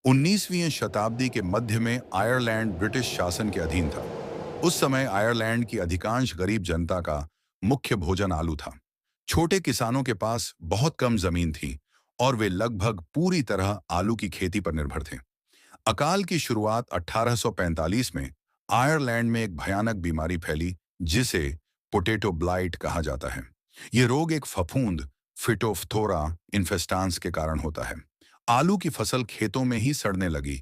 19वीं शताब्दी के मध्य में आयरलैंड ब्रिटिश शासन के अधीन था। उस समय आयरलैंड की अधिकांश गरीब जनता का मुख्य भोजन आलू था। छोटे किसानों के पास बहुत कम जमीन थी और वे लगभग पूरी तरह आलू की खेती पर निर्भर थे। अकाल की शुरुआत 1845 में आयरलैंड में एक भयानक बीमारी फैली जिसे पोटैटो ब्लाइट कहा जाता है। यह रोग एक फफूंद फिटोफ्थोरा इन्फेस्टांस के कारण होता है। आलू की फसल खेतों में ही सड़ने लगी।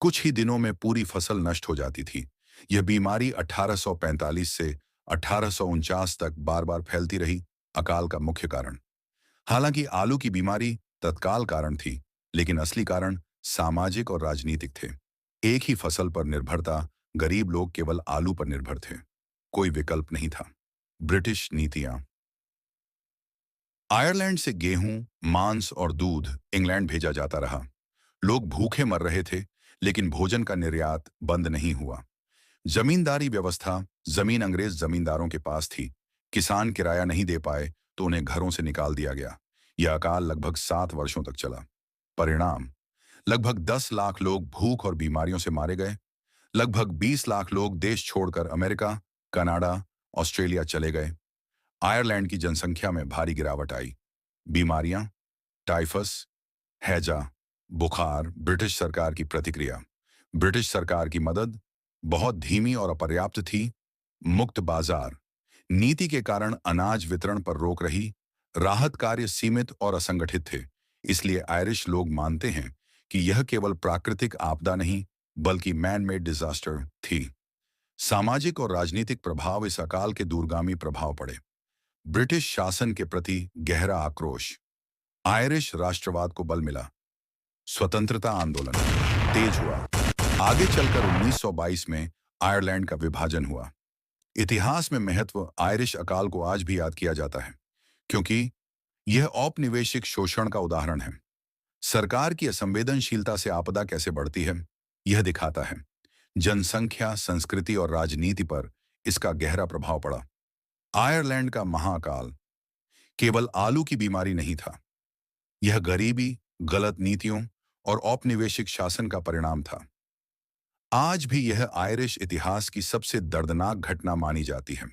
कुछ ही दिनों में पूरी फसल नष्ट हो जाती थी। यह बीमारी 1845 से 1849 तक बार बार फैलती रही। अकाल का मुख्य कारण, हालांकि आलू की बीमारी तत्काल कारण थी, लेकिन असली कारण सामाजिक और राजनीतिक थे। एक ही फसल पर निर्भरता, गरीब लोग केवल आलू पर निर्भर थे, कोई विकल्प नहीं था। ब्रिटिश नीतियां, आयरलैंड से गेहूं, मांस और दूध इंग्लैंड भेजा जाता रहा। लोग भूखे मर रहे थे, लेकिन भोजन का निर्यात बंद नहीं हुआ। जमींदारी व्यवस्था, जमीन अंग्रेज जमींदारों के पास थी। किसान किराया नहीं दे पाए तो उन्हें घरों से निकाल दिया गया। यह अकाल लगभग 7 वर्षों तक चला। परिणाम, लगभग 10 लाख लोग भूख और बीमारियों से मारे गए। लगभग 20 लाख लोग देश छोड़कर अमेरिका, कनाडा, ऑस्ट्रेलिया चले गए। आयरलैंड की जनसंख्या में भारी गिरावट आई। बीमारियां, टाइफस, हैजा, बुखार। ब्रिटिश सरकार की प्रतिक्रिया, ब्रिटिश सरकार की मदद बहुत धीमी और अपर्याप्त थी। मुक्त बाजार नीति के कारण अनाज वितरण पर रोक रही। राहत कार्य सीमित और असंगठित थे। इसलिए आयरिश लोग मानते हैं कि यह केवल प्राकृतिक आपदा नहीं, बल्कि मैन मेड डिजास्टर थी। सामाजिक और राजनीतिक प्रभाव, इस अकाल के दूरगामी प्रभाव पड़े। ब्रिटिश शासन के प्रति गहरा आक्रोश, आयरिश राष्ट्रवाद को बल मिला। स्वतंत्रता आंदोलन तेज हुआ। आगे चलकर 1922 में आयरलैंड का विभाजन हुआ। इतिहास में महत्व, आयरिश अकाल को आज भी याद किया जाता है, क्योंकि यह औपनिवेशिक शोषण का उदाहरण है। सरकार की असंवेदनशीलता से आपदा कैसे बढ़ती है, यह दिखाता है। जनसंख्या, संस्कृति और राजनीति पर इसका गहरा प्रभाव पड़ा। आयरलैंड का महाअकाल केवल आलू की बीमारी नहीं था, यह गरीबी, गलत नीतियों और औपनिवेशिक शासन का परिणाम था। आज भी यह आयरिश इतिहास की सबसे दर्दनाक घटना मानी जाती है।